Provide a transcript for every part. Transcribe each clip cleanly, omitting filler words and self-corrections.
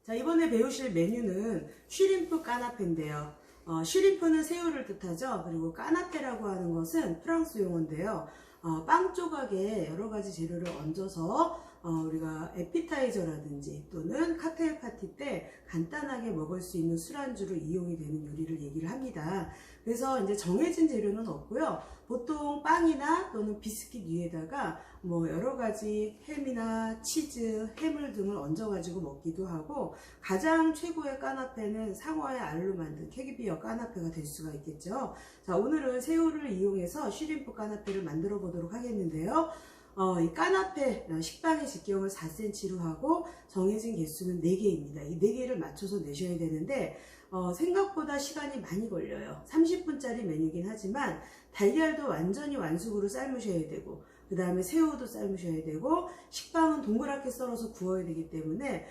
자, 이번에 배우실 메뉴는 슈림프 까나페인데요. 슈림프는 새우를 뜻하죠. 그리고 까나페라고 하는 것은 프랑스 용어인데요. 빵 조각에 여러 가지 재료를 얹어서 우리가 에피타이저라든지 또는 칵테일 파티 때 간단하게 먹을 수 있는 술안주로 이용이 되는 요리를 얘기를 합니다. 그래서 이제 정해진 재료는 없고요. 보통 빵이나 또는 비스킷 위에다가 뭐 여러 가지 햄이나 치즈, 해물 등을 얹어 가지고 먹기도 하고, 가장 최고의 까나페는 상어의 알로 만든 캐비어 까나페가 될 수가 있겠죠. 자, 오늘은 새우를 이용해서 슈림프 까나페를 만들어 보도록 하겠는데요. 이 까나페 식빵의 직경을 4cm로 하고 정해진 개수는 4개입니다. 이 4개를 맞춰서 내셔야 되는데 생각보다 시간이 많이 걸려요. 30분짜리 메뉴긴 하지만 달걀도 완전히 완숙으로 삶으셔야 되고, 그 다음에 새우도 삶으셔야 되고, 식빵은 동그랗게 썰어서 구워야 되기 때문에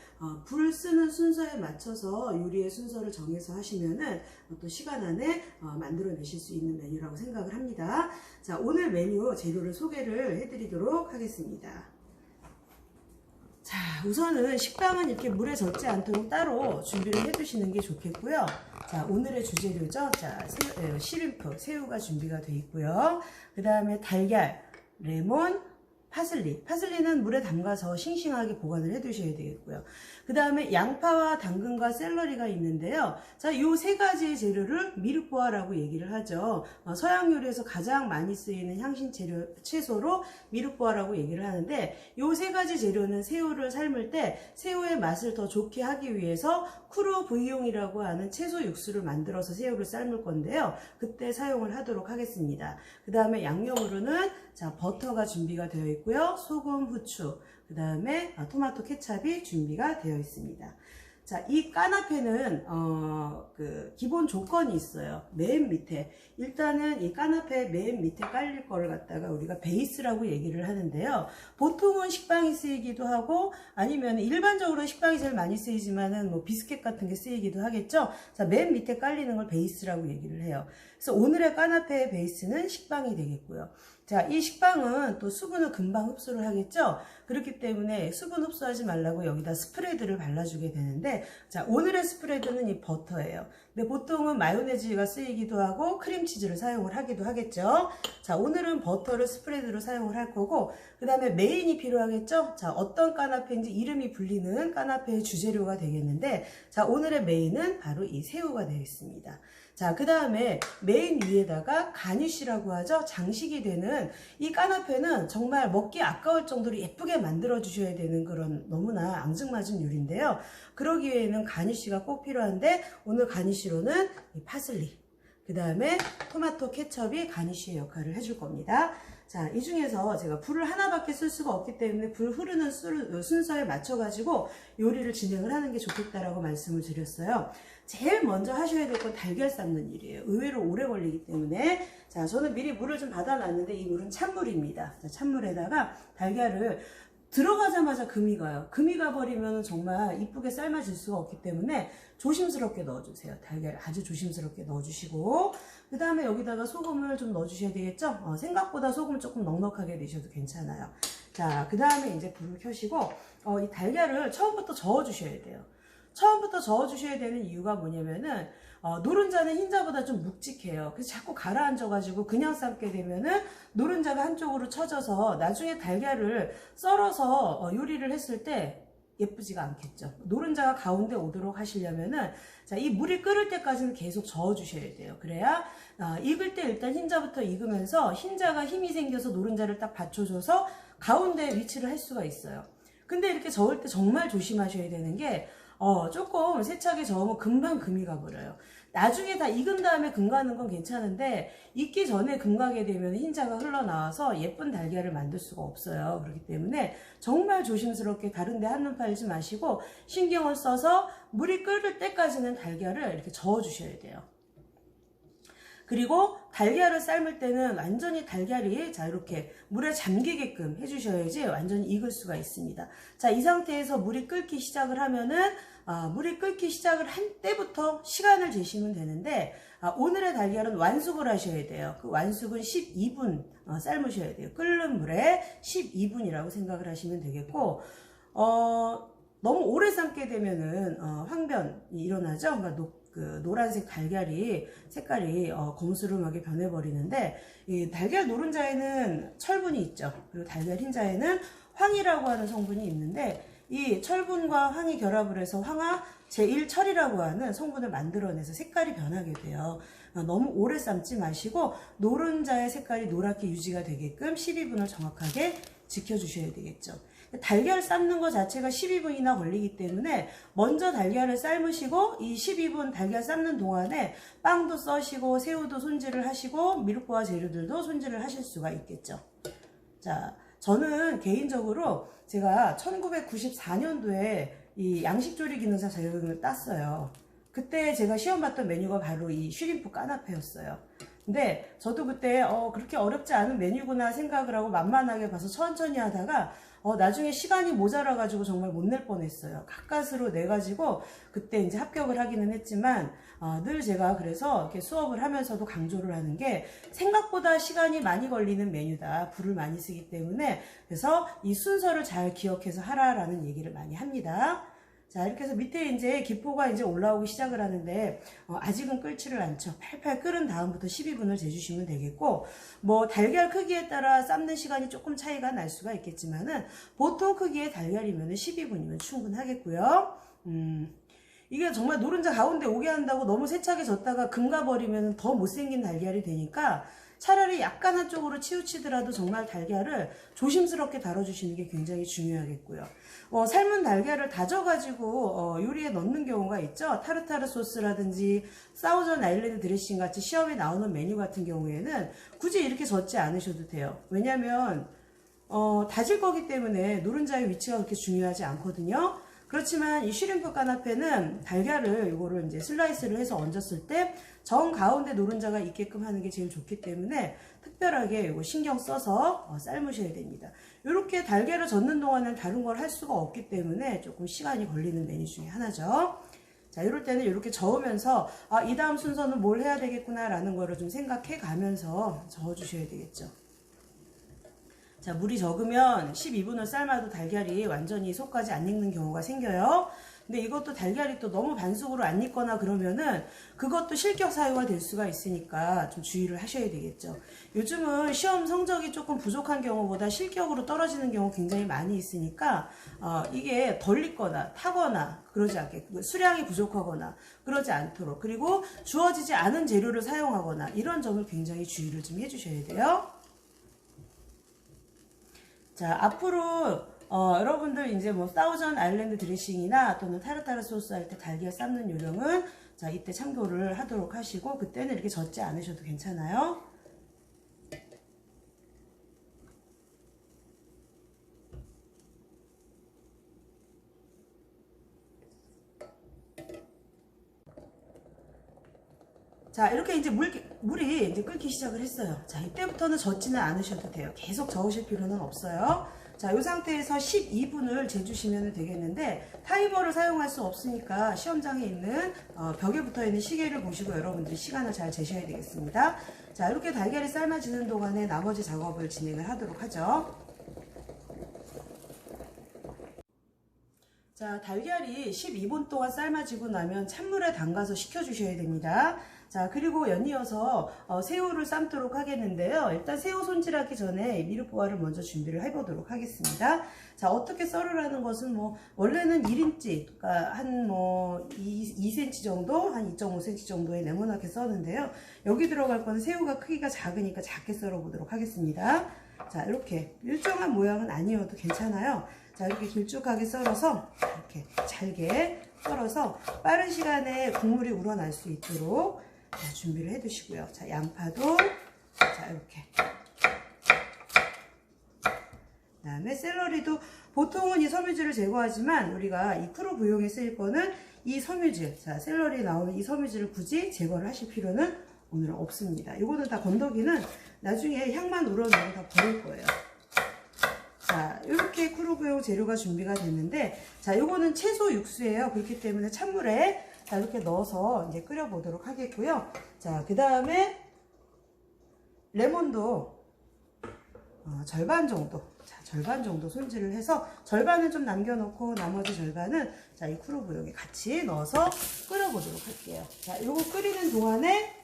불 쓰는 순서에 맞춰서 요리의 순서를 정해서 하시면은 또 시간 안에 만들어내실 수 있는 메뉴라고 생각을 합니다. 자, 오늘 메뉴 재료를 소개를 해드리도록 하겠습니다. 자, 우선은 식빵은 이렇게 물에 젖지 않도록 따로 준비를 해두시는 게 좋겠고요. 자, 오늘의 주재료죠. 자, 슈림프, 새우가 준비가 되어 있고요. 그 다음에 달걀, 레몬, 파슬리. 파슬리는 물에 담가서 싱싱하게 보관을 해 두셔야 되겠고요. 그 다음에 양파와 당근과 샐러리가 있는데요. 자, 요 세 가지 재료를 미르포아라고 얘기를 하죠. 서양 요리에서 가장 많이 쓰이는 향신 채소로 미르포아라고 얘기를 하는데, 요 세 가지 재료는 새우를 삶을 때 새우의 맛을 더 좋게 하기 위해서 쿠르 브이용이라고 하는 채소 육수를 만들어서 새우를 삶을 건데요. 그때 사용을 하도록 하겠습니다. 그 다음에 양념으로는 자, 버터가 준비가 되어 있고요. 소금, 후추, 그 다음에 토마토 케찹이 준비가 되어 있습니다. 자, 이 까나페는 기본 조건이 있어요. 맨 밑에 일단은 이 까나페 맨 밑에 깔릴 거를 갖다가 우리가 베이스라고 얘기를 하는데요. 보통은 식빵이 쓰이기도 하고, 아니면 일반적으로 식빵이 제일 많이 쓰이지만은 뭐 비스켓 같은 게 쓰이기도 하겠죠. 자, 맨 밑에 깔리는 걸 베이스라고 얘기를 해요. 그래서 오늘의 까나페의 베이스는 식빵이 되겠고요. 자, 이 식빵은 또 수분을 금방 흡수를 하겠죠. 그렇기 때문에 수분 흡수하지 말라고 여기다 스프레드를 발라주게 되는데, 자, 오늘의 스프레드는 이 버터예요. 근데 보통은 마요네즈가 쓰이기도 하고 크림치즈를 사용을 하기도 하겠죠. 자, 오늘은 버터를 스프레드로 사용을 할 거고, 그 다음에 메인이 필요하겠죠. 자, 어떤 까나페인지 이름이 불리는 까나페의 주재료가 되겠는데, 자, 오늘의 메인은 바로 이 새우가 되어 있습니다. 자, 그 다음에 메인 위에다가 가니쉬라고 하죠. 장식이 되는 이 까나페는 정말 먹기 아까울 정도로 예쁘게 만들어 주셔야 되는 그런 너무나 앙증맞은 요리인데요. 그러기 위해는 가니쉬가 꼭 필요한데, 오늘 가니쉬로는 이 파슬리, 그 다음에 토마토 케첩이 가니쉬의 역할을 해줄 겁니다. 자, 이 중에서 제가 불을 하나밖에 쓸 수가 없기 때문에 불 흐르는 순서에 맞춰가지고 요리를 진행을 하는 게 좋겠다라고 말씀을 드렸어요. 제일 먼저 하셔야 될 건 달걀 삶는 일이에요. 의외로 오래 걸리기 때문에. 자, 저는 미리 물을 좀 받아놨는데 이 물은 찬물입니다. 자, 찬물에다가 달걀을 들어가자마자 금이 가요. 금이 가버리면 정말 이쁘게 삶아질 수가 없기 때문에 조심스럽게 넣어주세요. 달걀 아주 조심스럽게 넣어주시고, 그 다음에 여기다가 소금을 좀 넣어주셔야 되겠죠? 생각보다 소금 조금 넉넉하게 내셔도 괜찮아요. 자, 그 다음에 이제 불을 켜시고 이 달걀을 처음부터 저어주셔야 돼요. 처음부터 저어주셔야 되는 이유가 뭐냐면은 노른자는 흰자보다 좀 묵직해요. 그래서 자꾸 가라앉아가지고 그냥 삶게 되면은 노른자가 한쪽으로 처져서 나중에 달걀을 썰어서 요리를 했을 때 예쁘지가 않겠죠. 노른자가 가운데 오도록 하시려면은, 자, 이 물이 끓을 때까지는 계속 저어주셔야 돼요. 그래야 익을 때 일단 흰자부터 익으면서 흰자가 힘이 생겨서 노른자를 딱 받쳐줘서 가운데 위치를 할 수가 있어요. 근데 이렇게 저을 때 정말 조심하셔야 되는 게 조금 세차게 저으면 금방 금이 가버려요. 나중에 다 익은 다음에 금 가는 건 괜찮은데, 익기 전에 금 가게 되면 흰자가 흘러나와서 예쁜 달걀을 만들 수가 없어요. 그렇기 때문에 정말 조심스럽게 다른데 한눈 팔지 마시고 신경을 써서 물이 끓을 때까지는 달걀을 이렇게 저어주셔야 돼요. 그리고 달걀을 삶을 때는 완전히 달걀이 자, 이렇게 물에 잠기게끔 해주셔야지 완전히 익을 수가 있습니다. 자, 이 상태에서 물이 끓기 시작을 하면은 물이 끓기 시작을 한 때부터 시간을 재시면 되는데, 오늘의 달걀은 완숙을 하셔야 돼요. 그 완숙은 12분 삶으셔야 돼요. 끓는 물에 12분이라고 생각을 하시면 되겠고, 너무 오래 삶게 되면은 황변이 일어나죠. 그러니까 노란색 달걀이 색깔이 검수름하게 변해버리는데, 이 달걀 노른자에는 철분이 있죠. 그리고 달걀 흰자에는 황이라고 하는 성분이 있는데, 이 철분과 황이 결합을 해서 황화 제1철이라고 하는 성분을 만들어내서 색깔이 변하게 돼요. 너무 오래 삶지 마시고 노른자의 색깔이 노랗게 유지가 되게끔 12분을 정확하게 지켜주셔야 되겠죠. 달걀 삶는 것 자체가 12분이나 걸리기 때문에 먼저 달걀을 삶으시고 이 12분 달걀 삶는 동안에 빵도 써시고 새우도 손질을 하시고 미륵보와 재료들도 손질을 하실 수가 있겠죠. 자, 저는 개인적으로 제가 1994년도에 이 양식조리 기능사 자격증을 땄어요. 그때 제가 시험 봤던 메뉴가 바로 이 슈림프 까나페였어요. 근데 저도 그때 그렇게 어렵지 않은 메뉴구나 생각을 하고 만만하게 봐서 천천히 하다가 나중에 시간이 모자라가지고 정말 못 낼 뻔했어요. 가까스로 내가지고 그때 이제 합격을 하기는 했지만 늘 제가 그래서 이렇게 수업을 하면서도 강조를 하는 게 생각보다 시간이 많이 걸리는 메뉴다. 불을 많이 쓰기 때문에 그래서 이 순서를 잘 기억해서 하라라는 얘기를 많이 합니다. 자, 이렇게 해서 밑에 이제 기포가 이제 올라오기 시작을 하는데, 아직은 끓지를 않죠. 팔팔 끓은 다음부터 12분을 재주시면 되겠고, 뭐, 달걀 크기에 따라 삶는 시간이 조금 차이가 날 수가 있겠지만은, 보통 크기의 달걀이면 12분이면 충분하겠고요. 이게 정말 노른자 가운데 오게 한다고 너무 세차게 젓다가 금가버리면 더 못생긴 달걀이 되니까, 차라리 약간 한쪽으로 치우치더라도 정말 달걀을 조심스럽게 다뤄주시는 게 굉장히 중요하겠고요. 삶은 달걀을 다져가지고 요리에 넣는 경우가 있죠. 타르타르 소스라든지 사우전 아일랜드 드레싱 같이 시험에 나오는 메뉴 같은 경우에는 굳이 이렇게 젓지 않으셔도 돼요. 왜냐면 다질 거기 때문에 노른자의 위치가 그렇게 중요하지 않거든요. 그렇지만 이 슈림프 까나페는 달걀을 이거를 이제 슬라이스를 해서 얹었을 때 정 가운데 노른자가 있게끔 하는 게 제일 좋기 때문에 특별하게 이거 신경 써서 삶으셔야 됩니다. 이렇게 달걀을 젓는 동안은 다른 걸 할 수가 없기 때문에 조금 시간이 걸리는 메뉴 중에 하나죠. 자, 이럴 때는 이렇게 저으면서 이 다음 순서는 뭘 해야 되겠구나 라는 거를 좀 생각해 가면서 저어주셔야 되겠죠. 자, 물이 적으면 12분을 삶아도 달걀이 완전히 속까지 안 익는 경우가 생겨요. 근데 이것도 달걀이 또 너무 반숙으로 안 익거나 그러면은 그것도 실격 사유가 될 수가 있으니까 좀 주의를 하셔야 되겠죠. 요즘은 시험 성적이 조금 부족한 경우보다 실격으로 떨어지는 경우 굉장히 많이 있으니까 이게 덜 익거나 타거나 그러지 않게 수량이 부족하거나 그러지 않도록, 그리고 주어지지 않은 재료를 사용하거나 이런 점을 굉장히 주의를 좀 해주셔야 돼요. 자, 앞으로 여러분들 이제 뭐 사우전 아일랜드 드레싱이나 또는 타르타르 소스 할 때 달걀 삶는 요령은 자, 이때 참고를 하도록 하시고 그때는 이렇게 젓지 않으셔도 괜찮아요. 자, 이렇게 이제 물이 이제 끓기 시작을 했어요. 자, 이때부터는 젓지는 않으셔도 돼요. 계속 저으실 필요는 없어요. 자, 이 상태에서 12분을 재주시면 되겠는데 타이머를 사용할 수 없으니까 시험장에 있는 벽에 붙어있는 시계를 보시고 여러분들이 시간을 잘 재셔야 되겠습니다. 자, 이렇게 달걀이 삶아지는 동안에 나머지 작업을 진행을 하도록 하죠. 자, 달걀이 12분 동안 삶아지고 나면 찬물에 담가서 식혀주셔야 됩니다. 자, 그리고 연이어서 새우를 삶도록 하겠는데요. 일단 새우 손질하기 전에 미륵보화를 먼저 준비를 해보도록 하겠습니다. 자, 어떻게 썰으라는 것은 뭐 원래는 1인치, 그러니까 한 2cm 정도, 한 2.5cm 정도의 네모나게 써는데요. 여기 들어갈 거는 새우가 크기가 작으니까 작게 썰어 보도록 하겠습니다. 자, 이렇게 일정한 모양은 아니어도 괜찮아요. 자, 이렇게 길쭉하게 썰어서 이렇게 잘게 썰어서 빠른 시간에 국물이 우러날 수 있도록 준비를 해 두시고요. 자, 양파도 자, 이렇게. 그다음에 샐러리도 보통은 이 섬유질을 제거하지만 우리가 이 크루 부용에 쓰일 거는 이 섬유질, 자, 샐러리에 나오는 이 섬유질을 굳이 제거를 하실 필요는 오늘은 없습니다. 이거는 다 건더기는 나중에 향만 우러나고 다 버릴 거예요. 자, 이렇게 크루브용 재료가 준비가 됐는데, 자, 요거는 채소 육수예요. 그렇기 때문에 찬물에 자, 이렇게 넣어서 이제 끓여 보도록 하겠고요. 자, 그 다음에 레몬도 절반 정도, 자, 절반 정도 손질을 해서 절반은 좀 남겨놓고 나머지 절반은 자, 이 쿠로부용에 같이 넣어서 끓여보도록 할게요. 자, 요거 끓이는 동안에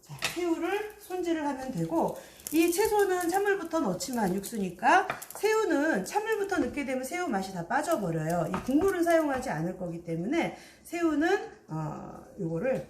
자, 새우를 손질을 하면 되고, 이 채소는 찬물부터 넣지만 육수니까 새우는 찬물부터 넣게 되면 새우 맛이 다 빠져버려요. 이 국물은 사용하지 않을 거기 때문에 새우는 요거를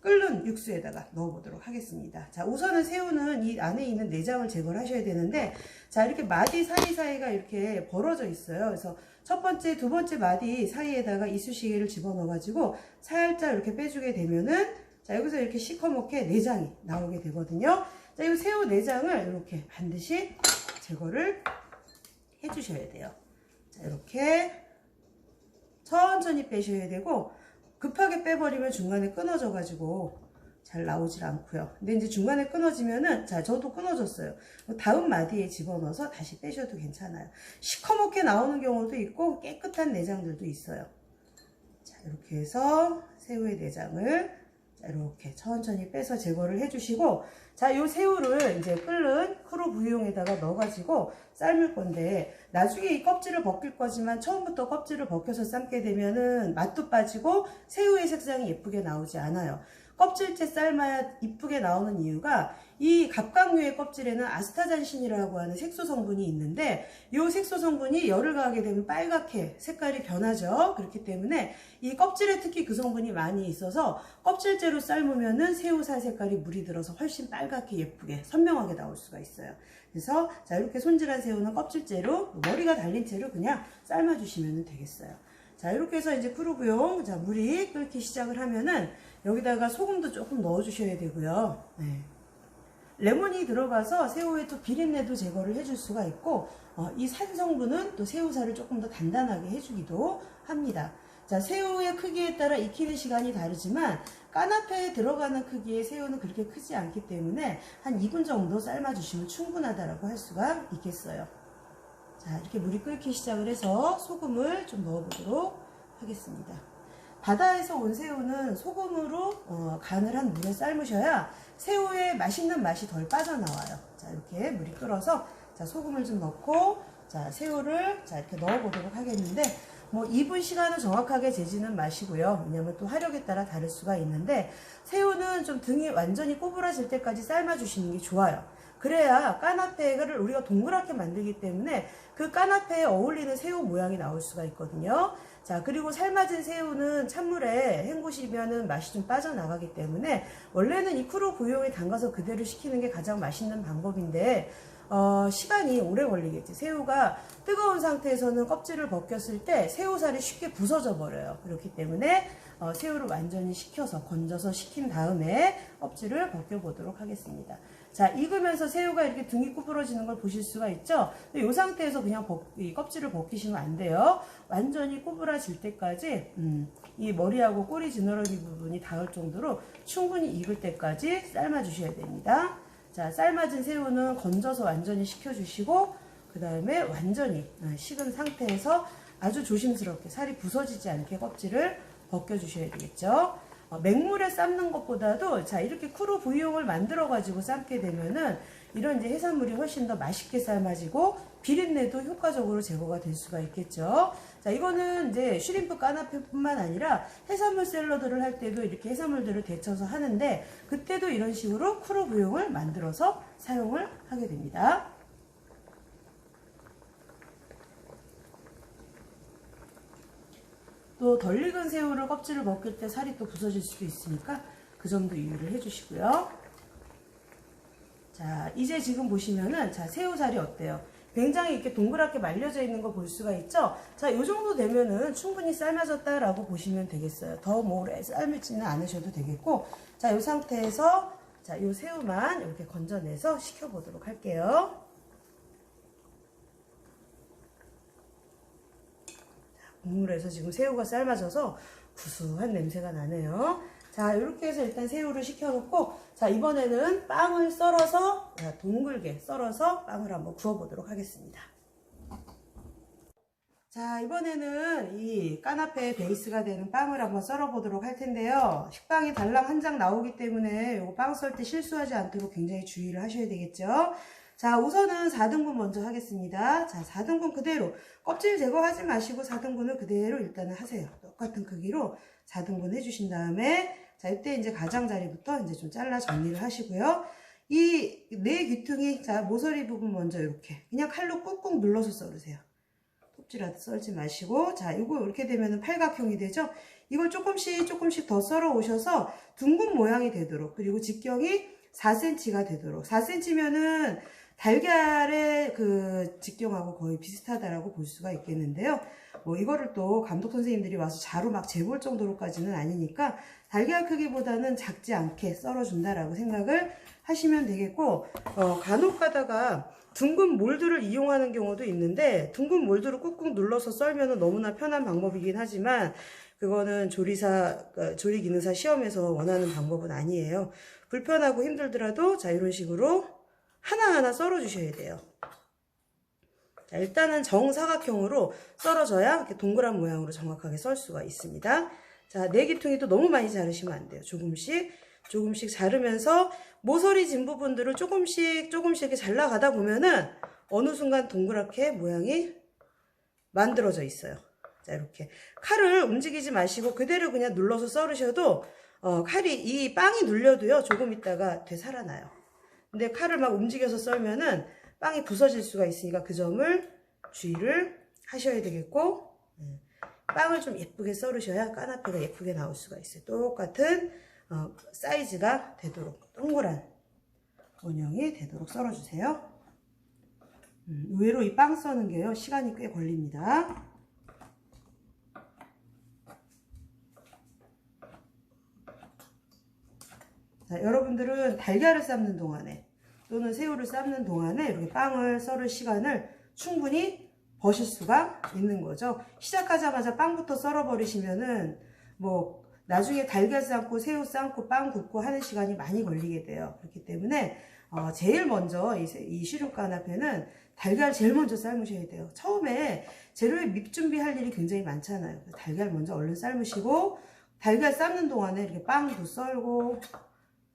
끓는 육수에다가 넣어보도록 하겠습니다. 자, 우선은 새우는 이 안에 있는 내장을 제거를 하셔야 되는데, 자, 이렇게 마디 사이사이가 이렇게 벌어져 있어요. 그래서 첫 번째, 두 번째 마디 사이에다가 이쑤시개를 집어넣어가지고 살짝 이렇게 빼주게 되면은, 자, 여기서 이렇게 시커멓게 내장이 나오게 되거든요. 자, 이 새우 내장을 이렇게 반드시 제거를 해주셔야 돼요. 자, 이렇게 천천히 빼셔야 되고, 급하게 빼버리면 중간에 끊어져 가지고 잘 나오질 않고요. 근데 이제 중간에 끊어지면은, 자, 저도 끊어졌어요. 다음 마디에 집어넣어서 다시 빼셔도 괜찮아요. 시커멓게 나오는 경우도 있고 깨끗한 내장들도 있어요. 자, 이렇게 해서 새우의 내장을 자, 이렇게 천천히 빼서 제거를 해주시고, 자, 요 새우를 이제 끓는 쿠로부용에다가 넣어가지고 삶을 건데, 나중에 이 껍질을 벗길 거지만 처음부터 껍질을 벗겨서 삶게 되면은 맛도 빠지고 새우의 색상이 예쁘게 나오지 않아요. 껍질째 삶아야 이쁘게 나오는 이유가, 이 갑각류의 껍질에는 아스타잔신이라고 하는 색소 성분이 있는데, 이 색소 성분이 열을 가하게 되면 빨갛게 색깔이 변하죠. 그렇기 때문에 이 껍질에 특히 그 성분이 많이 있어서 껍질째로 삶으면은 새우살 색깔이 물이 들어서 훨씬 빨갛게 예쁘게 선명하게 나올 수가 있어요. 그래서 자, 이렇게 손질한 새우는 껍질째로 머리가 달린 채로 그냥 삶아 주시면 되겠어요. 자, 이렇게 해서 이제 쿠로부용, 자, 물이 끓기 시작을 하면은 여기다가 소금도 조금 넣어 주셔야 되고요. 네. 레몬이 들어가서 새우의 또 비린내도 제거를 해줄 수가 있고, 이 산성분은 또 새우살을 조금 더 단단하게 해주기도 합니다. 자, 새우의 크기에 따라 익히는 시간이 다르지만 까나페에 들어가는 크기의 새우는 그렇게 크지 않기 때문에 한 2분 정도 삶아주시면 충분하다라고 할 수가 있겠어요. 자, 이렇게 물이 끓기 시작을 해서 소금을 좀 넣어보도록 하겠습니다. 바다에서 온 새우는 소금으로 간을 한 물에 삶으셔야 새우의 맛있는 맛이 덜 빠져나와요. 자, 이렇게 물이 끓어서 자, 소금을 좀 넣고 자, 새우를 자, 이렇게 넣어보도록 하겠는데, 뭐 2분 시간은 정확하게 재지는 마시고요. 왜냐면 또 화력에 따라 다를 수가 있는데, 새우는 좀 등이 완전히 꼬부라질 때까지 삶아주시는 게 좋아요. 그래야 까나페를 우리가 동그랗게 만들기 때문에 그 까나페에 어울리는 새우 모양이 나올 수가 있거든요. 자, 그리고 삶아진 새우는 찬물에 헹구시면은 맛이 좀 빠져나가기 때문에 원래는 이 쿠로부용에 담가서 그대로 식히는 게 가장 맛있는 방법인데, 시간이 오래 걸리겠지. 새우가 뜨거운 상태에서는 껍질을 벗겼을 때 새우살이 쉽게 부서져 버려요. 그렇기 때문에 새우를 완전히 식혀서 건져서 식힌 다음에 껍질을 벗겨 보도록 하겠습니다. 자, 익으면서 새우가 이렇게 등이 구부러지는 걸 보실 수가 있죠. 이 상태에서 그냥 이 껍질을 벗기시면 안 돼요. 완전히 구부러질 때까지 이 머리하고 꼬리 지느러미 부분이 닿을 정도로 충분히 익을 때까지 삶아 주셔야 됩니다. 자, 삶아진 새우는 건져서 완전히 식혀주시고, 그 다음에 완전히 식은 상태에서 아주 조심스럽게 살이 부서지지 않게 껍질을 벗겨주셔야 되겠죠. 맹물에 삶는 것보다도 자, 이렇게 쿠로부용을 만들어 가지고 삶게 되면은 이런 이제 해산물이 훨씬 더 맛있게 삶아지고 비린내도 효과적으로 제거가 될 수가 있겠죠. 자, 이거는 이제 슈림프 까나페뿐만 아니라 해산물 샐러드를 할 때도 이렇게 해산물들을 데쳐서 하는데, 그때도 이런 식으로 쿠로부용을 만들어서 사용을 하게 됩니다. 또 덜 익은 새우를 껍질을 벗길 때 살이 또 부서질 수도 있으니까 그 점도 유의를 해주시고요. 자, 이제 지금 보시면은 자, 새우살이 어때요? 굉장히 이렇게 동그랗게 말려져 있는 거 볼 수가 있죠? 자, 이 정도 되면은 충분히 삶아졌다라고 보시면 되겠어요. 더 뭐 오래 삶지는 않으셔도 되겠고, 자, 이 상태에서 자, 이 새우만 이렇게 건져내서 식혀보도록 할게요. 국물에서 지금 새우가 삶아져서 구수한 냄새가 나네요. 자, 이렇게 해서 일단 새우를 식혀놓고, 자, 이번에는 빵을 썰어서 동글게 썰어서 빵을 한번 구워보도록 하겠습니다. 자, 이번에는 이 까나페 베이스가 되는 빵을 한번 썰어보도록 할 텐데요. 식빵이 달랑 한 장 나오기 때문에 이거 빵 썰 때 실수하지 않도록 굉장히 주의를 하셔야 되겠죠. 자, 우선은 4등분 먼저 하겠습니다. 자, 4등분 그대로 껍질 제거하지 마시고 4등분을 그대로 일단은 하세요. 똑같은 크기로 4등분 해주신 다음에 자, 이때 이제 가장자리부터 이제 좀 잘라 정리를 하시고요. 이 네 귀퉁이, 자, 모서리 부분 먼저 이렇게 그냥 칼로 꾹꾹 눌러서 썰으세요. 톱질하듯 썰지 마시고, 자, 이거 이렇게 되면은 팔각형이 되죠? 이걸 조금씩 더 썰어 오셔서 둥근 모양이 되도록, 그리고 직경이 4cm가 되도록, 4cm면은 달걀의 그 직경하고 거의 비슷하다라고 볼 수가 있겠는데요. 뭐 이거를 또 감독 선생님들이 와서 자로 막 재볼 정도로까지는 아니니까 달걀 크기보다는 작지 않게 썰어준다라고 생각을 하시면 되겠고, 간혹 가다가 둥근 몰드를 이용하는 경우도 있는데, 둥근 몰드를 꾹꾹 눌러서 썰면 너무나 편한 방법이긴 하지만 그거는 조리기능사 시험에서 원하는 방법은 아니에요. 불편하고 힘들더라도 자, 이런 식으로 하나하나 썰어 주셔야 돼요. 자, 일단은 정사각형으로 썰어줘야 이렇게 동그란 모양으로 정확하게 썰 수가 있습니다. 자, 네 귀퉁이도 너무 많이 자르시면 안 돼요. 조금씩 자르면서 모서리 진 부분들을 조금씩 이렇게 잘라가다 보면은 어느 순간 동그랗게 모양이 만들어져 있어요. 자, 이렇게 칼을 움직이지 마시고 그대로 그냥 눌러서 썰으셔도 칼이 이 빵이 눌려도요 조금 있다가 되살아나요. 근데 칼을 막 움직여서 썰면은 빵이 부서질 수가 있으니까 그 점을 주의를 하셔야 되겠고, 빵을 좀 예쁘게 썰으셔야 까나페가 예쁘게 나올 수가 있어요. 똑같은 사이즈가 되도록, 동그란 원형이 되도록 썰어주세요. 의외로 이 빵 써는 게요 시간이 꽤 걸립니다. 자, 여러분들은 달걀을 삶는 동안에 또는 새우를 삶는 동안에 이렇게 빵을 썰을 시간을 충분히 버실 수가 있는 거죠. 시작하자마자 빵부터 썰어 버리시면은 뭐 나중에 달걀 삶고 새우 삶고 빵 굽고 하는 시간이 많이 걸리게 돼요. 그렇기 때문에 제일 먼저 이 쉬림프 까나페는 달걀 제일 먼저 삶으셔야 돼요. 처음에 재료에 밑 준비할 일이 굉장히 많잖아요. 달걀 먼저 얼른 삶으시고, 달걀 삶는 동안에 이렇게 빵도 썰고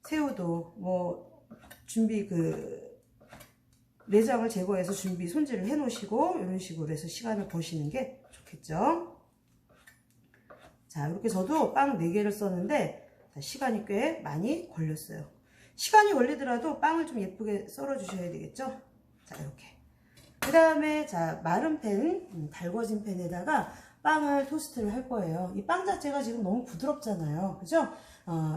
새우도 뭐 준비 내장을 제거해서 준비 손질을 해 놓으시고, 이런 식으로 해서 시간을 버시는 게 좋겠죠. 자, 이렇게 저도 빵 4개를 썼는데 시간이 꽤 많이 걸렸어요. 시간이 걸리더라도 빵을 좀 예쁘게 썰어 주셔야 되겠죠. 자, 이렇게 그 다음에 자, 마른 팬, 달궈진 팬에다가 빵을 토스트를 할 거예요. 이 빵 자체가 지금 너무 부드럽잖아요. 그죠?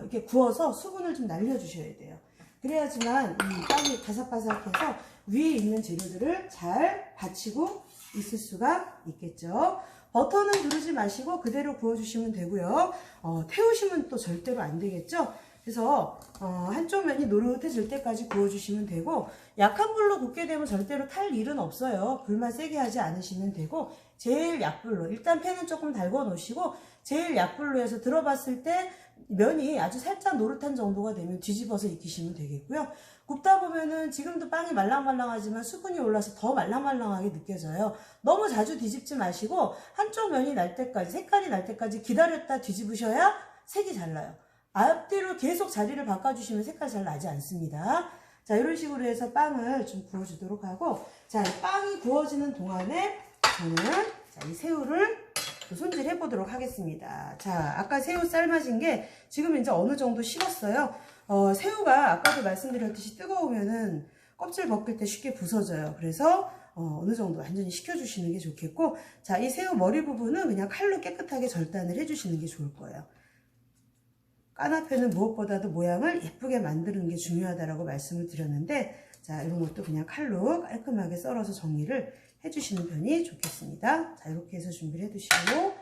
이렇게 구워서 수분을 좀 날려주셔야 돼요. 그래야지만 이 빵이 바삭바삭해서 위에 있는 재료들을 잘 받치고 있을 수가 있겠죠. 버터는 누르지 마시고 그대로 구워주시면 되고요. 태우시면 또 절대로 안 되겠죠. 그래서 한쪽 면이 노릇해질 때까지 구워주시면 되고, 약한 불로 굽게 되면 절대로 탈 일은 없어요. 불만 세게 하지 않으시면 되고, 제일 약불로 일단 팬은 조금 달궈 놓으시고 제일 약불로 해서 들어봤을 때 면이 아주 살짝 노릇한 정도가 되면 뒤집어서 익히시면 되겠고요. 굽다 보면은 지금도 빵이 말랑말랑하지만 수분이 올라서 더 말랑말랑하게 느껴져요. 너무 자주 뒤집지 마시고 한쪽 면이 날 때까지, 색깔이 날 때까지 기다렸다 뒤집으셔야 색이 잘 나요. 앞뒤로 계속 자리를 바꿔주시면 색깔 잘 나지 않습니다. 자, 이런 식으로 해서 빵을 좀 구워주도록 하고, 자, 빵이 구워지는 동안에 저는 자, 이 새우를 손질해 보도록 하겠습니다. 자, 아까 새우 삶아진 게 지금 이제 어느 정도 식었어요. 새우가 아까도 말씀드렸듯이 뜨거우면은 껍질 벗길 때 쉽게 부서져요. 그래서 어느 정도 완전히 식혀주시는 게 좋겠고, 자, 이 새우 머리 부분은 그냥 칼로 깨끗하게 절단을 해주시는 게 좋을 거예요. 까나페는 무엇보다도 모양을 예쁘게 만드는 게 중요하다고 말씀을 드렸는데, 자, 이런 것도 그냥 칼로 깔끔하게 썰어서 정리를 해주시는 편이 좋겠습니다. 자, 이렇게 해서 준비를 해두시고,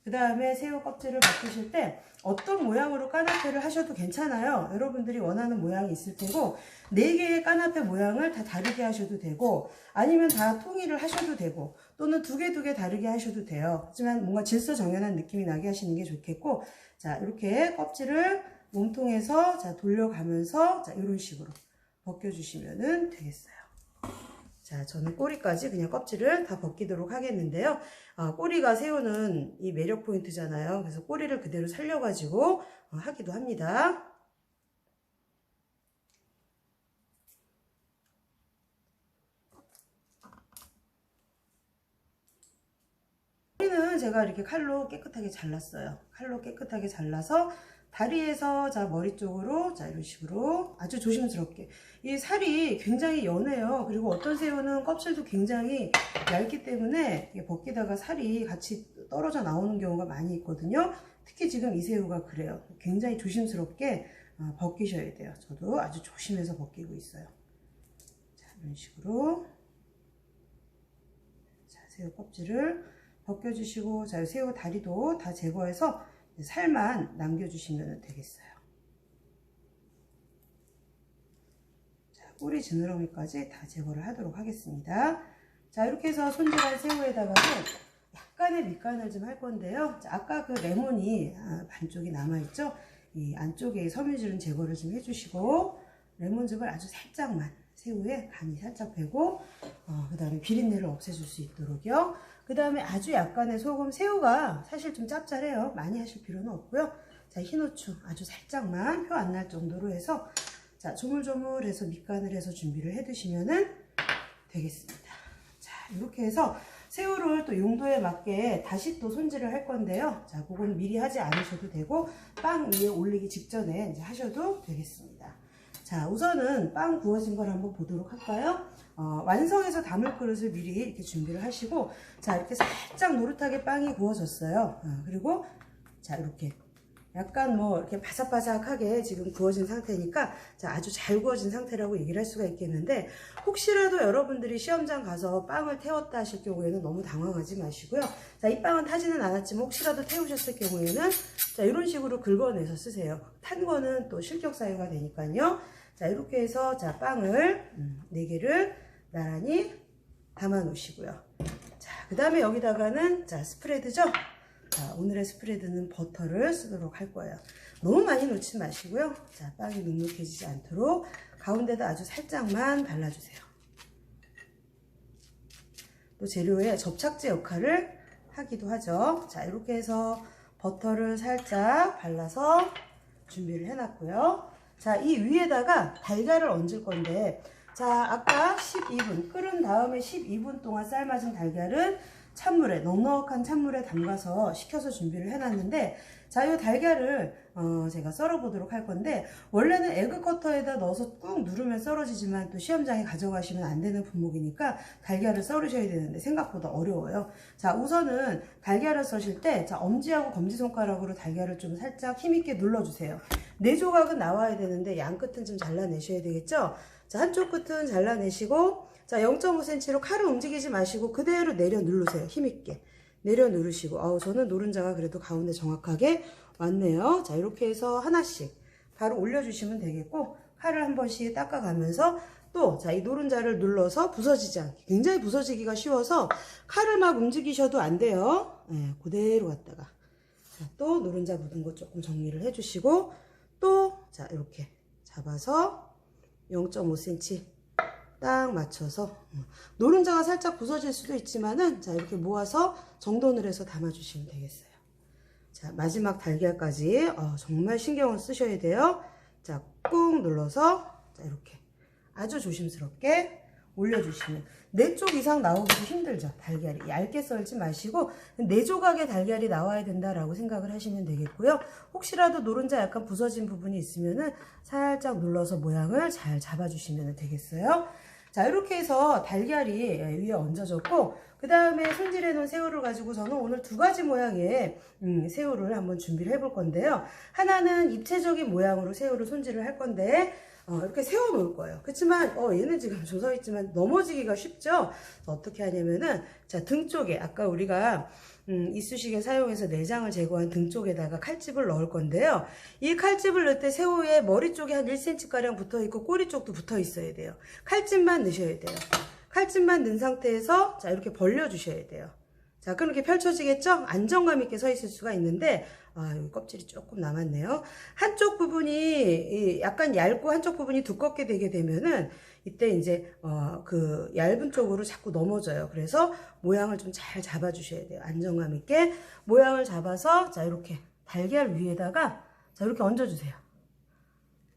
그 다음에 새우 껍질을 바꾸실 때 어떤 모양으로 까나페를 하셔도 괜찮아요. 여러분들이 원하는 모양이 있을 테고, 4개의 까나페 모양을 다 다르게 하셔도 되고, 아니면 다 통일을 하셔도 되고, 또는 2개 다르게 하셔도 돼요. 하지만 뭔가 질서정연한 느낌이 나게 하시는 게 좋겠고, 자, 이렇게 껍질을 몸통에서 자, 돌려가면서 자, 이런 식으로 벗겨주시면 되겠어요. 자, 저는 꼬리까지 그냥 껍질을 다 벗기도록 하겠는데요. 꼬리가 새우는 이 매력 포인트잖아요. 그래서 꼬리를 그대로 살려가지고 하기도 합니다. 새우는 제가 이렇게 칼로 깨끗하게 잘랐어요. 칼로 깨끗하게 잘라서 다리에서 자 머리 쪽으로 자 이런 식으로 아주 조심스럽게. 이 살이 굉장히 연해요. 그리고 어떤 새우는 껍질도 굉장히 얇기 때문에 벗기다가 살이 같이 떨어져 나오는 경우가 많이 있거든요. 특히 지금 이 새우가 그래요. 굉장히 조심스럽게 벗기셔야 돼요. 저도 아주 조심해서 벗기고 있어요. 자, 이런 식으로 자, 새우 껍질을 벗겨주시고, 자, 새우 다리도 다 제거해서 살만 남겨주시면 되겠어요. 자, 꼬리 지느러미까지 다 제거를 하도록 하겠습니다. 자, 이렇게 해서 손질한 새우에다가는 약간의 밑간을 좀 할 건데요. 자, 아까 그 레몬이 반쪽이 남아있죠? 이 안쪽에 섬유질은 제거를 좀 해주시고, 레몬즙을 아주 살짝만 새우에 간이 살짝 배고, 그 다음에 비린내를 없애줄 수 있도록요. 그 다음에 아주 약간의 소금, 새우가 사실 좀 짭짤해요. 많이 하실 필요는 없고요. 자, 흰후추 아주 살짝만 표 안 날 정도로 해서 자, 조물조물해서 밑간을 해서 준비를 해 두시면은 되겠습니다. 자, 이렇게 해서 새우를 또 용도에 맞게 다시 또 손질을 할 건데요. 자, 그건 미리 하지 않으셔도 되고 빵 위에 올리기 직전에 이제 하셔도 되겠습니다. 자, 우선은 빵 구워진 걸 한번 보도록 할까요? 완성해서 담을 그릇을 미리 이렇게 준비를 하시고, 자, 이렇게 살짝 노릇하게 빵이 구워졌어요. 그리고 자, 이렇게 약간 뭐 이렇게 바삭바삭하게 지금 구워진 상태니까 자, 아주 잘 구워진 상태라고 얘기를 할 수가 있겠는데, 혹시라도 여러분들이 시험장 가서 빵을 태웠다 하실 경우에는 너무 당황하지 마시고요. 자, 이 빵은 타지는 않았지만 혹시라도 태우셨을 경우에는 자, 이런 식으로 긁어내서 쓰세요. 탄 거는 또 실격 사유가 되니까요. 자, 이렇게 해서 자, 빵을 4개를 나란히 담아 놓으시고요. 자, 그 다음에 여기다가는 자, 스프레드죠. 자, 오늘의 스프레드는 버터를 쓰도록 할 거예요. 너무 많이 넣지 마시고요. 자, 빵이 눅눅해지지 않도록 가운데다 아주 살짝만 발라주세요. 또 재료의 접착제 역할을 하기도 하죠. 자, 이렇게 해서 버터를 살짝 발라서 준비를 해놨고요. 자, 이 위에다가 달걀을 얹을 건데, 자, 아까 12분 끓은 다음에 12분 동안 삶아진 달걀은 찬물에, 넉넉한 찬물에 담가서 식혀서 준비를 해놨는데, 자, 이 달걀을 제가 썰어 보도록 할 건데, 원래는 에그 커터에다 넣어서 꾹 누르면 썰어지지만 또 시험장에 가져가시면 안 되는 품목이니까 달걀을 썰으셔야 되는데 생각보다 어려워요. 자, 우선은 달걀을 써실 때 자, 엄지하고 검지손가락으로 달걀을 좀 살짝 힘있게 눌러주세요. 4조각은 나와야 되는데 양 끝은 좀 잘라내셔야 되겠죠. 자, 한쪽 끝은 잘라내시고, 자, 0.5cm로 칼을 움직이지 마시고 그대로 내려 누르세요. 힘있게 내려 누르시고, 저는 노른자가 그래도 가운데 정확하게 왔네요. 자, 이렇게 해서 하나씩 바로 올려주시면 되겠고, 칼을 한 번씩 닦아가면서 또 자, 이 노른자를 눌러서 부서지지 않게, 굉장히 부서지기가 쉬워서 칼을 막 움직이셔도 안 돼요. 네, 그대로 갔다가 자, 또 노른자 묻은 거 조금 정리를 해주시고, 또 자, 이렇게 잡아서 0.5cm 딱 맞춰서, 노른자가 살짝 부서질 수도 있지만은 자, 이렇게 모아서 정돈을 해서 담아주시면 되겠어요. 자, 마지막 달걀까지 정말 신경을 쓰셔야 돼요. 자, 꾹 눌러서 자, 이렇게 아주 조심스럽게 올려주시면, 4쪽 이상 나오기도 힘들죠. 달걀이 얇게 썰지 마시고 4조각의 달걀이 나와야 된다라고 생각을 하시면 되겠고요. 혹시라도 노른자 약간 부서진 부분이 있으면은 살짝 눌러서 모양을 잘 잡아주시면 되겠어요. 자, 이렇게 해서 달걀이 위에 얹어졌고, 그 다음에 손질해 놓은 새우를 가지고 저는 오늘 2가지 모양의 새우를 한번 준비를 해볼 건데요. 하나는 입체적인 모양으로 새우를 손질을 할 건데, 이렇게 세워 놓을 거예요. 그렇지만 얘는 지금 조서 있지만 넘어지기가 쉽죠. 어떻게 하냐면은 자, 등 쪽에 아까 우리가 이쑤시개 사용해서 내장을 제거한 등 쪽에다가 칼집을 넣을 건데요. 이 칼집을 넣을 때 새우의 머리 쪽에 한 1cm 가량 붙어 있고 꼬리 쪽도 붙어 있어야 돼요. 칼집만 넣으셔야 돼요. 칼집만 넣은 상태에서 자, 이렇게 벌려 주셔야 돼요. 자, 그럼 이렇게 펼쳐지겠죠? 안정감 있게 서 있을 수가 있는데, 여기 껍질이 조금 남았네요. 한쪽 부분이 약간 얇고 한쪽 부분이 두껍게 되게 되면은 이때 이제 그 얇은 쪽으로 자꾸 넘어져요. 그래서 모양을 좀 잘 잡아 주셔야 돼요. 안정감 있게 모양을 잡아서 자, 이렇게 달걀 위에다가 자, 이렇게 얹어 주세요.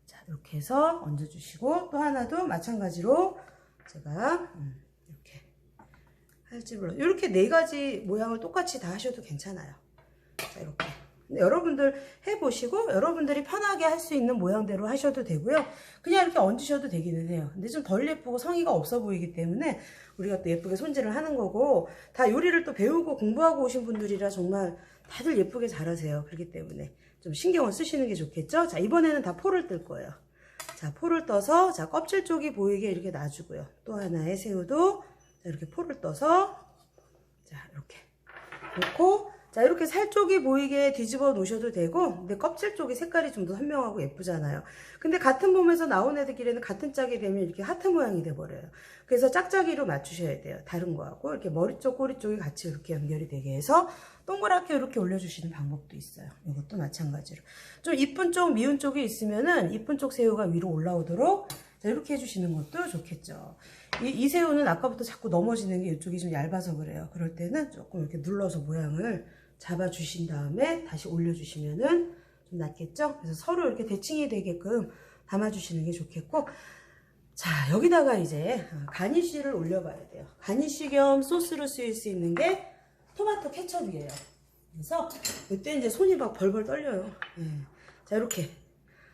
자, 이렇게 해서 얹어 주시고, 또 하나도 마찬가지로 제가 이렇게 할지불러 이렇게 4가지 모양을 똑같이 다 하셔도 괜찮아요. 자, 이렇게 여러분들 해보시고 여러분들이 편하게 할 수 있는 모양대로 하셔도 되고요. 그냥 이렇게 얹으셔도 되기는 해요. 근데 좀 덜 예쁘고 성의가 없어 보이기 때문에 우리가 또 예쁘게 손질을 하는 거고, 다 요리를 또 배우고 공부하고 오신 분들이라 정말 다들 예쁘게 잘하세요. 그렇기 때문에 좀 신경을 쓰시는 게 좋겠죠. 자, 이번에는 다 포를 뜰 거예요. 자, 포를 떠서 자, 껍질 쪽이 보이게 이렇게 놔주고요. 또 하나의 새우도 자, 이렇게 포를 떠서 자, 이렇게 놓고, 자, 이렇게 살 쪽이 보이게 뒤집어 놓으셔도 되고, 근데 껍질 쪽이 색깔이 좀 더 선명하고 예쁘잖아요. 근데 같은 몸에서 나온 애들끼리는 같은 짝이 되면 이렇게 하트 모양이 돼버려요. 그래서 짝짝이로 맞추셔야 돼요. 다른 거하고 이렇게 머리 쪽, 꼬리 쪽이 같이 이렇게 연결이 되게 해서 동그랗게 이렇게 올려주시는 방법도 있어요. 이것도 마찬가지로 좀 이쁜 쪽, 미운 쪽이 있으면은 이쁜 쪽 새우가 위로 올라오도록 자, 이렇게 해주시는 것도 좋겠죠. 이 새우는 아까부터 자꾸 넘어지는 게 이쪽이 좀 얇아서 그래요. 그럴 때는 조금 이렇게 눌러서 모양을 잡아주신 다음에 다시 올려주시면은 좀 낫겠죠? 그래서 서로 이렇게 대칭이 되게끔 담아주시는 게 좋겠고, 자, 여기다가 이제 가니쉬를 올려봐야 돼요. 가니쉬 겸 소스로 쓰일 수 있는 게 토마토 케첩이에요. 그래서 이때 이제 손이 막 벌벌 떨려요. 자, 이렇게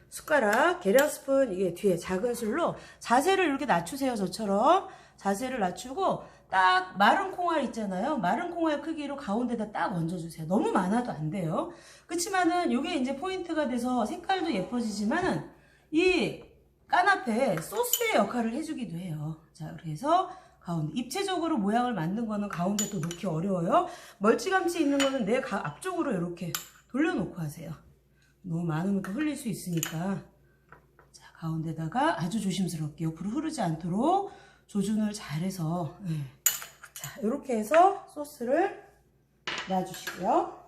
숟가락, 계량 스푼, 이게 뒤에 작은 술로 자세를 이렇게 낮추세요. 저처럼 자세를 낮추고 딱 마른 콩알 있잖아요. 마른 콩알 크기로 가운데다 딱 얹어주세요. 너무 많아도 안 돼요. 그치만은 이게 이제 포인트가 돼서 색깔도 예뻐지지만은 이 까나페 소스의 역할을 해주기도 해요. 자, 그래서 가운데 입체적으로 모양을 만든 거는 가운데 또 놓기 어려워요. 멀찌감치 있는 거는 내 앞쪽으로 이렇게 돌려놓고 하세요. 너무 많으면 또 흘릴 수 있으니까. 자, 가운데다가 아주 조심스럽게 옆으로 흐르지 않도록 조준을 잘해서 자, 이렇게 해서 소스를 놔주시고요.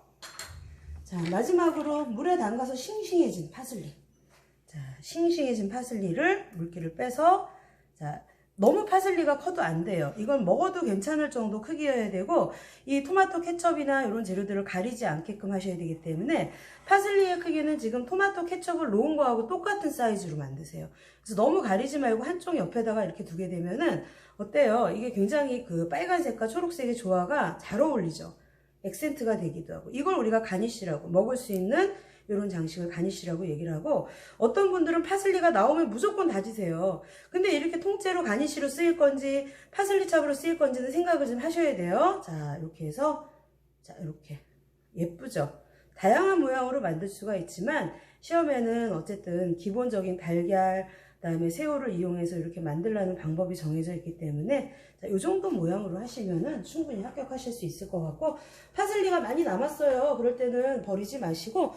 자, 마지막으로 물에 담가서 싱싱해진 파슬리. 자, 싱싱해진 파슬리를 물기를 빼서 자, 너무 파슬리가 커도 안 돼요. 이건 먹어도 괜찮을 정도 크기여야 되고, 이 토마토 케첩이나 이런 재료들을 가리지 않게끔 하셔야 되기 때문에 파슬리의 크기는 지금 토마토 케첩을 놓은 거하고 똑같은 사이즈로 만드세요. 그래서 너무 가리지 말고 한쪽 옆에다가 이렇게 두게 되면은 어때요? 이게 굉장히 그 빨간색과 초록색의 조화가 잘 어울리죠. 액센트가 되기도 하고, 이걸 우리가 가니쉬라고, 먹을 수 있는 이런 장식을 가니쉬라고 얘기를 하고, 어떤 분들은 파슬리가 나오면 무조건 다지세요. 근데 이렇게 통째로 가니쉬로 쓰일 건지 파슬리 찹으로 쓰일 건지는 생각을 좀 하셔야 돼요. 자, 이렇게 해서 자, 이렇게 예쁘죠? 다양한 모양으로 만들 수가 있지만 시험에는 어쨌든 기본적인 달걀, 그다음에 새우를 이용해서 이렇게 만들라는 방법이 정해져 있기 때문에 자, 이 정도 모양으로 하시면은 충분히 합격하실 수 있을 것 같고, 파슬리가 많이 남았어요. 그럴 때는 버리지 마시고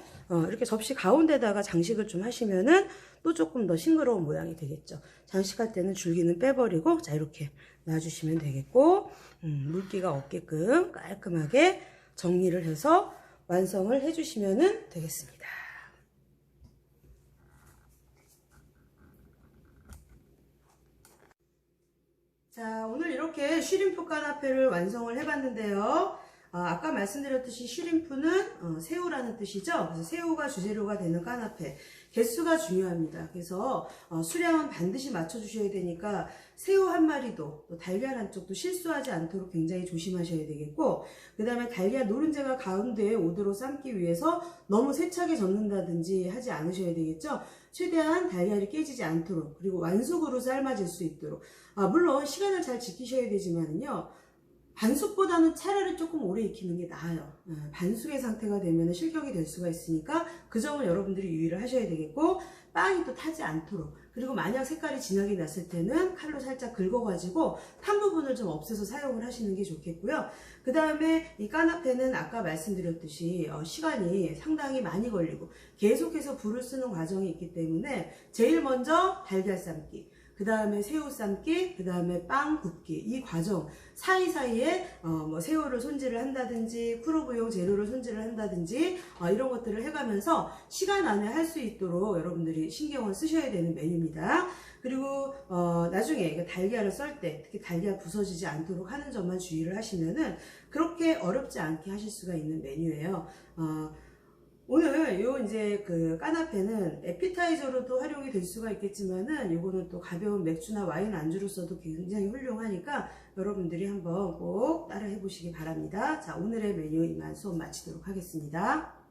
이렇게 접시 가운데다가 장식을 좀 하시면은 또 조금 더 싱그러운 모양이 되겠죠. 장식할 때는 줄기는 빼버리고 자, 이렇게 놔주시면 되겠고, 물기가 없게끔 깔끔하게 정리를 해서 완성을 해주시면 되겠습니다. 자, 오늘 이렇게 쉬림프 까나페를 완성을 해봤는데요. 아까 말씀드렸듯이 쉬림프는 새우라는 뜻이죠. 그래서 새우가 주재료가 되는 까나페. 개수가 중요합니다. 그래서 수량은 반드시 맞춰주셔야 되니까 새우 한 마리도 또 달걀 한쪽도 실수하지 않도록 굉장히 조심하셔야 되겠고, 그 다음에 달걀 노른자가 가운데에 오도록 삶기 위해서 너무 세차게 젓는다든지 하지 않으셔야 되겠죠. 최대한 달걀이 깨지지 않도록, 그리고 완숙으로 삶아질 수 있도록, 물론 시간을 잘 지키셔야 되지만요, 반숙보다는 차라리 조금 오래 익히는 게 나아요. 반숙의 상태가 되면 실격이 될 수가 있으니까 그 점을 여러분들이 유의를 하셔야 되겠고, 빵이 또 타지 않도록, 그리고 만약 색깔이 진하게 났을 때는 칼로 살짝 긁어가지고 탄 부분을 좀 없애서 사용을 하시는 게 좋겠고요. 그 다음에 이 까나페는 아까 말씀드렸듯이 시간이 상당히 많이 걸리고 계속해서 불을 쓰는 과정이 있기 때문에 제일 먼저 달걀 삶기, 그 다음에 새우 삶기, 그 다음에 빵 굽기, 이 과정 사이사이에 뭐 새우를 손질을 한다든지 프로브용 재료를 손질을 한다든지 이런 것들을 해가면서 시간 안에 할 수 있도록 여러분들이 신경을 쓰셔야 되는 메뉴입니다. 그리고 나중에 달걀을 썰 때 특히 달걀 부서지지 않도록 하는 점만 주의를 하시면은 그렇게 어렵지 않게 하실 수가 있는 메뉴예요. 오늘 요 이제 그 까나페는 에피타이저로도 활용이 될 수가 있겠지만은 요거는 또 가벼운 맥주나 와인 안주로서도 굉장히 훌륭하니까 여러분들이 한번 꼭 따라 해보시기 바랍니다. 자, 오늘의 메뉴 이만 수업 마치도록 하겠습니다.